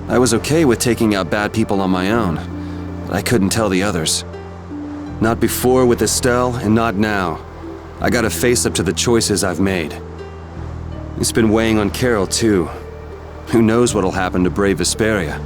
I was okay with taking out bad people on my own, but I couldn't tell the others. Not before with Estelle, and not now. I gotta face up to the choices I've made. It's been weighing on Carol, too. Who knows what'll happen to brave Vesperia?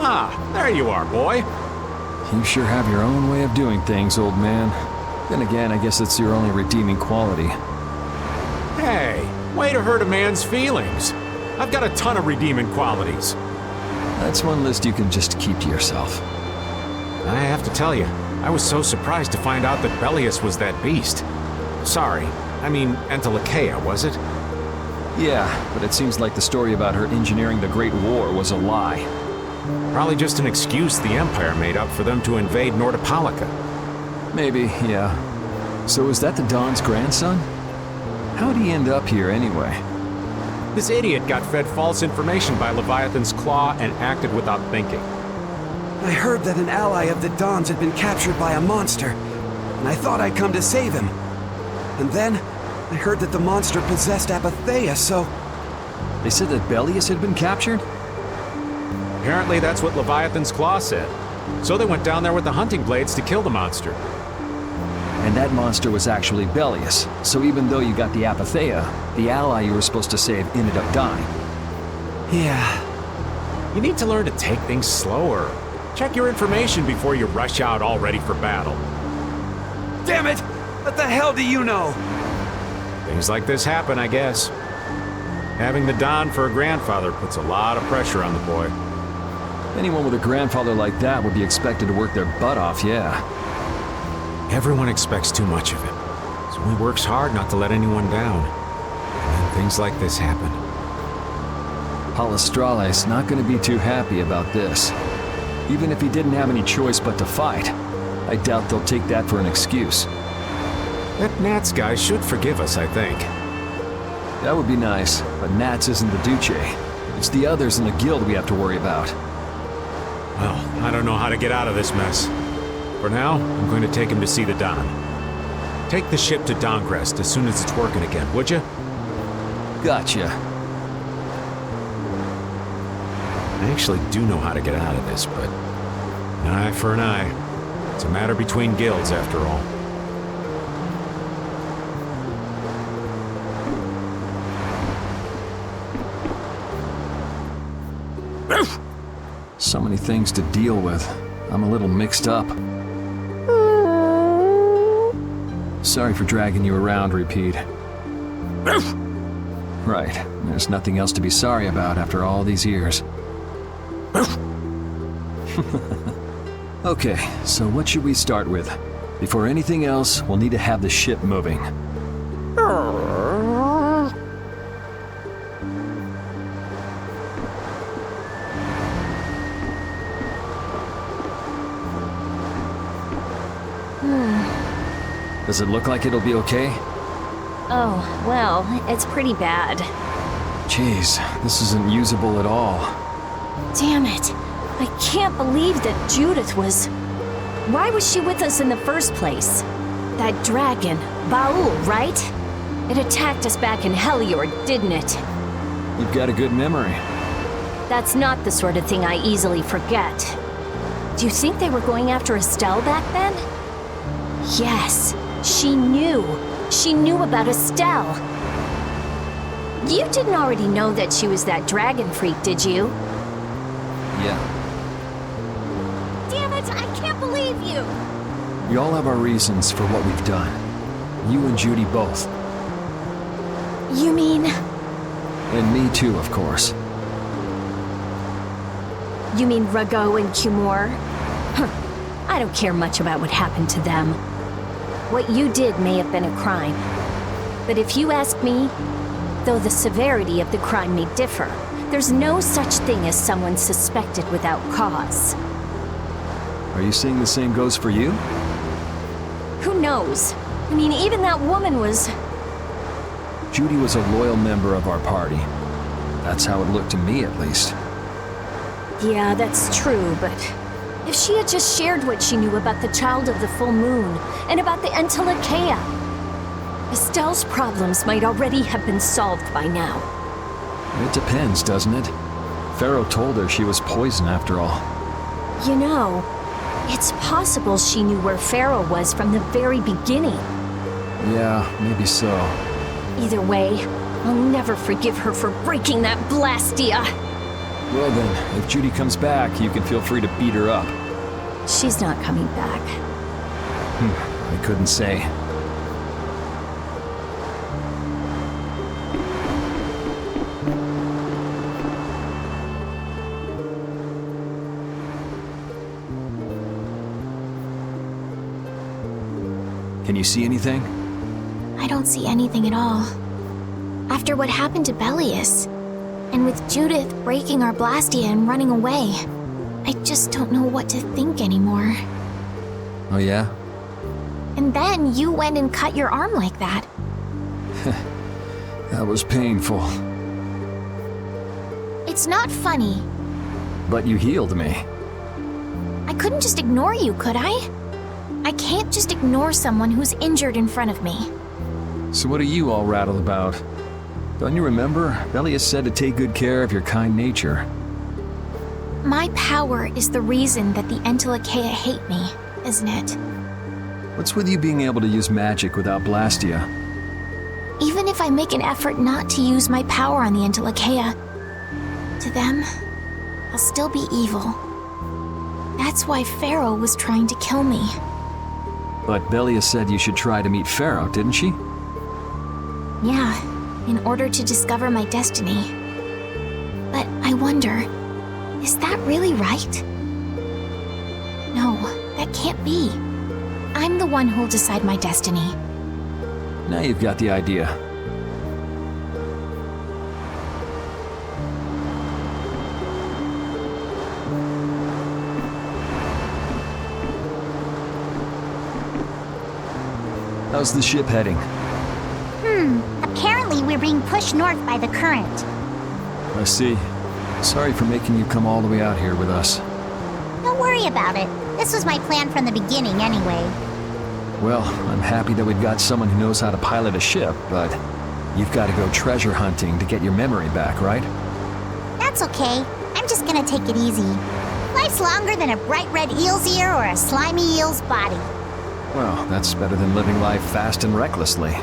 Ah, there you are, boy. You sure have your own way of doing things, old man. Then again, I guess it's your only redeeming quality. Hey, way to hurt a man's feelings. I've got a ton of redeeming qualities. That's one list you can just keep to yourself. I have to tell you, I was so surprised to find out that Bellius was that beast. Sorry, I mean Entelikeia, was it? Yeah, but it seems like the story about her engineering the Great War was a lie. Probably just an excuse the Empire made up for them to invade Nordopolica. Maybe, yeah. So is that the Don's grandson? How'd he end up here anyway? This idiot got fed false information by Leviathan's Claw and acted without thinking. I heard that an ally of the Don's had been captured by a monster, and I thought I'd come to save him. And then, I heard that the monster possessed Apatheia, so... They said that Bellius had been captured? Apparently that's what Leviathan's Claw said. So they went down there with the hunting blades to kill the monster. And that monster was actually Bellius, so even though you got the Apatheia, the ally you were supposed to save ended up dying. Yeah. You need to learn to take things slower. Check your information before you rush out all ready for battle. Damn it! What the hell do you know? Things like this happen, I guess. Having the Don for a grandfather puts a lot of pressure on the boy. Anyone with a grandfather like that would be expected to work their butt off, yeah. Everyone expects too much of him, so he works hard not to let anyone down. And then things like this happen. Palestrale's not going to be too happy about this. Even if he didn't have any choice but to fight, I doubt they'll take that for an excuse. That Nats guy should forgive us, I think. That would be nice, but Nats isn't the Duce. It's the others in the guild we have to worry about. Well, I don't know how to get out of this mess. For now, I'm going to take him to see the Don. Take the ship to Dongrest as soon as it's working again, would you? Gotcha. I actually do know how to get out of this, but an eye for an eye. It's a matter between guilds, after all. So many things to deal with. I'm a little mixed up. Sorry for dragging you around, Repeat. Right. There's nothing else to be sorry about after all these years. Okay, so what should we start with? Before anything else, we'll need to have the ship moving. Does it look like it'll be okay? Oh, well, it's pretty bad. Jeez, this isn't usable at all. Damn it. I can't believe that Judith was... Why was she with us in the first place? That dragon, Baul, right? It attacked us back in Heliord, didn't it? You've got a good memory. That's not the sort of thing I easily forget. Do you think they were going after Estelle back then? Yes, she knew. She knew about Estelle. You didn't already know that she was that dragon freak, did you? Yeah. Damn it, I can't believe you! We all have our reasons for what we've done. You and Judy both. You mean... And me too, of course. You mean Rago and Cumor? Huh. I don't care much about what happened to them. What you did may have been a crime. But if you ask me, though the severity of the crime may differ, there's no such thing as someone suspected without cause. Are you saying the same goes for you? Who knows? I mean, even that woman was... Judy was a loyal member of our party. That's how it looked to me, at least. Yeah, that's true, but if she had just shared what she knew about the Child of the Full Moon and about the Entelekea, Estelle's problems might already have been solved by now. It depends, doesn't it? Pharaoh told her she was poison after all. You know, it's possible she knew where Pharaoh was from the very beginning. Yeah, maybe so. Either way, I'll never forgive her for breaking that blastia. Well then, if Judy comes back, you can feel free to beat her up. She's not coming back. I couldn't say. Can you see anything? I don't see anything at all. After what happened to Belius, and with Judith breaking our blastia and running away, I just don't know what to think anymore. Oh yeah? And then you went and cut your arm like that. That was painful. It's not funny. But you healed me. I couldn't just ignore you, could I? I can't just ignore someone who's injured in front of me. So what are you all rattled about? Don't you remember? Belius said to take good care of your kind nature. My power is the reason that the Entelekea hate me, isn't it? What's with you being able to use magic without blastia? Even if I make an effort not to use my power on the Entelekea, to them, I'll still be evil. That's why Pharaoh was trying to kill me. But Belius said you should try to meet Pharaoh, didn't she? Yeah, in order to discover my destiny. But I wonder, is that really right? No, that can't be. I'm the one who'll decide my destiny. Now you've got the idea. How's the ship heading? Apparently we're being pushed north by the current. I see. Sorry for making you come all the way out here with us. Don't worry about it. This was my plan from the beginning anyway. Well, I'm happy that we've got someone who knows how to pilot a ship, but you've got to go treasure hunting to get your memory back, right? That's okay. I'm just gonna take it easy. Life's longer than a bright red eel's ear or a slimy eel's body. Well, that's better than living life fast and recklessly.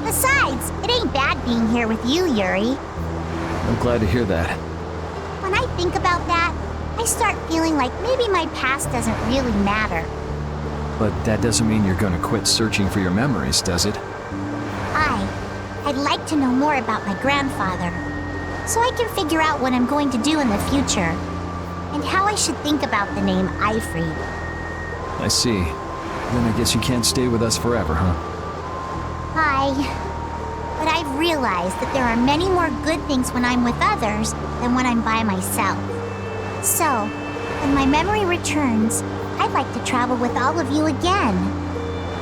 Besides, it ain't bad being here with you, Yuri. I'm glad to hear that. When I think about that, I start feeling like maybe my past doesn't really matter. But that doesn't mean you're going to quit searching for your memories, does it? I'd like to know more about my grandfather, so I can figure out what I'm going to do in the future, and how I should think about the name Ifrid. I see. Then I guess you can't stay with us forever, huh? But I've realized that there are many more good things when I'm with others than when I'm by myself. So, when my memory returns, I'd like to travel with all of you again.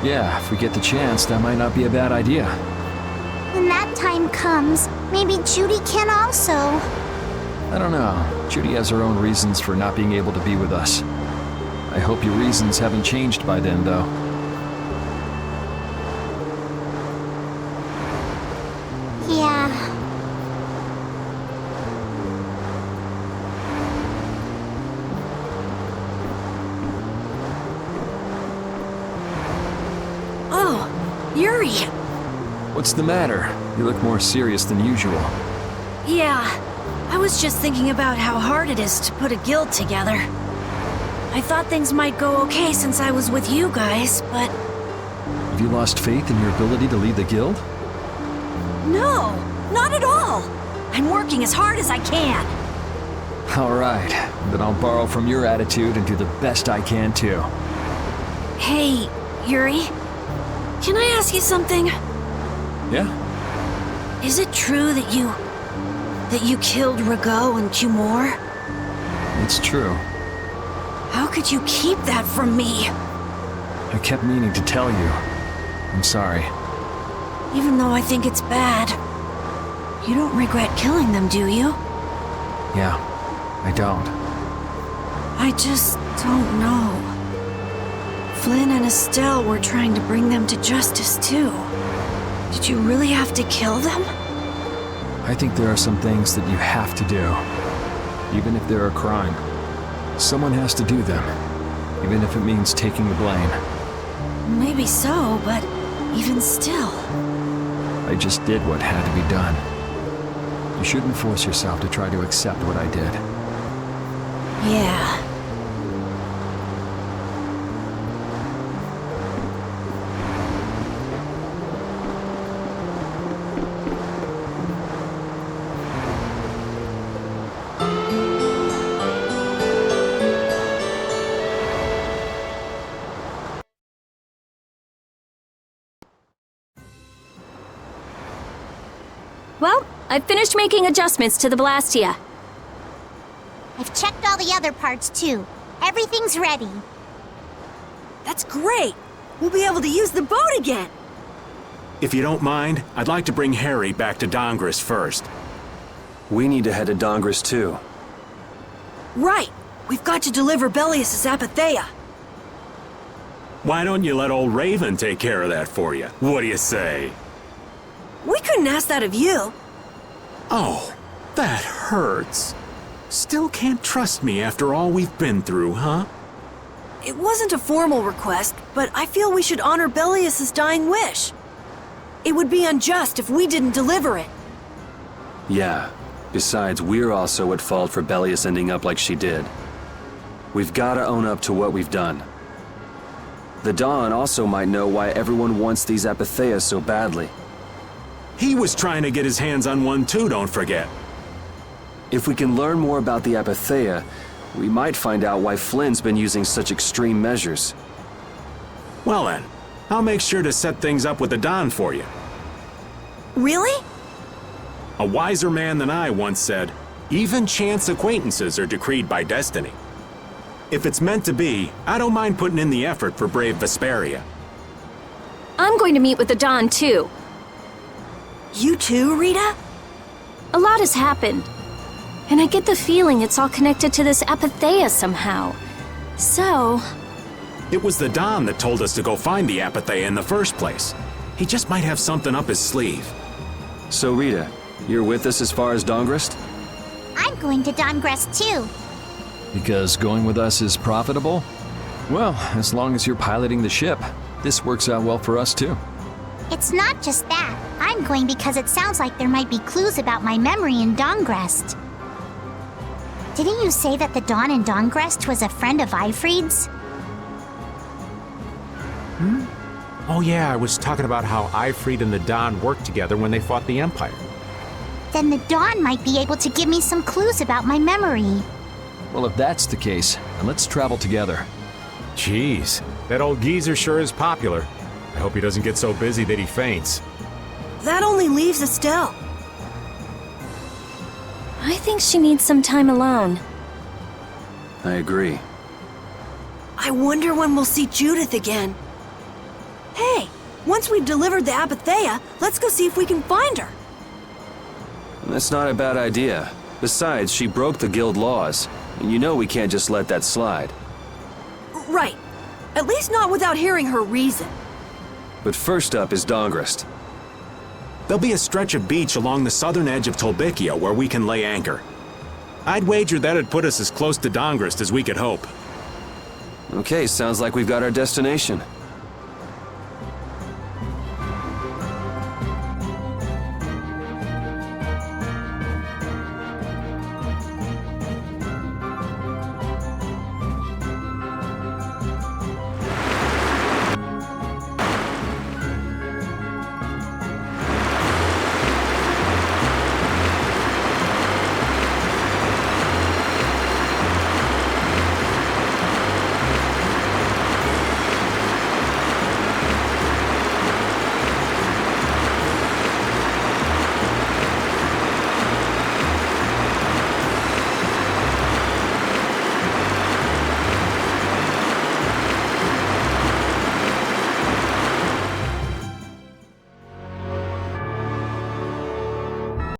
Yeah, if we get the chance, that might not be a bad idea. When that time comes, maybe Judy can also. I don't know. Judy has her own reasons for not being able to be with us. I hope your reasons haven't changed by then, though. Yeah. Oh, Yuri! What's the matter? You look more serious than usual. Yeah, I was just thinking about how hard it is to put a guild together. I thought things might go okay since I was with you guys, but... Have you lost faith in your ability to lead the guild? No, not at all! I'm working as hard as I can. Alright, then I'll borrow from your attitude and do the best I can too. Hey, Yuri, can I ask you something? Yeah? Is it true that you killed Rago and Cumore? It's true. How could you keep that from me? I kept meaning to tell you. I'm sorry. Even though I think it's bad. You don't regret killing them, do you? Yeah, I don't. I just don't know. Flynn and Estelle were trying to bring them to justice, too. Did you really have to kill them? I think there are some things that you have to do, even if they're a crime. Someone has to do them, even if it means taking the blame. Maybe so, but even still. I just did what had to be done. You shouldn't force yourself to try to accept what I did. Yeah. Well, I've finished making adjustments to the blastia. I've checked all the other parts too. Everything's ready. That's great! We'll be able to use the boat again! If you don't mind, I'd like to bring Harry back to Dongres first. We need to head to Dongres too. Right! We've got to deliver Belius' Apatheia. Why don't you let old Raven take care of that for you? What do you say? We couldn't ask that of you. Oh, that hurts. Still can't trust me after all we've been through, huh? It wasn't a formal request, but I feel we should honor Belius' dying wish. It would be unjust if we didn't deliver it. Yeah. Besides, we're also at fault for Belius ending up like she did. We've gotta own up to what we've done. The Don also might know why everyone wants these Apatheias so badly. He was trying to get his hands on one too, don't forget. If we can learn more about the Apatheia, we might find out why Flynn's been using such extreme measures. Well then, I'll make sure to set things up with the Don for you. Really? A wiser man than I once said, even chance acquaintances are decreed by destiny. If it's meant to be, I don't mind putting in the effort for brave Vesperia. I'm going to meet with the Don too. You too, Rita? A lot has happened. And I get the feeling it's all connected to this Apatheia somehow. So... It was the Don that told us to go find the Apatheia in the first place. He just might have something up his sleeve. So Rita, you're with us as far as Dongres? I'm going to Dongres too. Because going with us is profitable? Well, as long as you're piloting the ship, this works out well for us too. It's not just that. I'm going because it sounds like there might be clues about my memory in Dongrest. Didn't you say that the Don in Dongrest was a friend of Eifried's? Oh yeah, I was talking about how Eifried and the Don worked together when they fought the Empire. Then the Don might be able to give me some clues about my memory. Well, if that's the case, then let's travel together. Jeez, that old geezer sure is popular. I hope he doesn't get so busy that he faints. That only leaves Estelle. I think she needs some time alone. I agree. I wonder when we'll see Judith again. Hey, once we've delivered the Apatheia, let's go see if we can find her. That's not a bad idea. Besides, she broke the guild laws, and you know we can't just let that slide. Right. At least not without hearing her reason. But first up is Dongres. There'll be a stretch of beach along the southern edge of Tolbikia where we can lay anchor. I'd wager that'd put us as close to Dongres as we could hope. Okay, sounds like we've got our destination.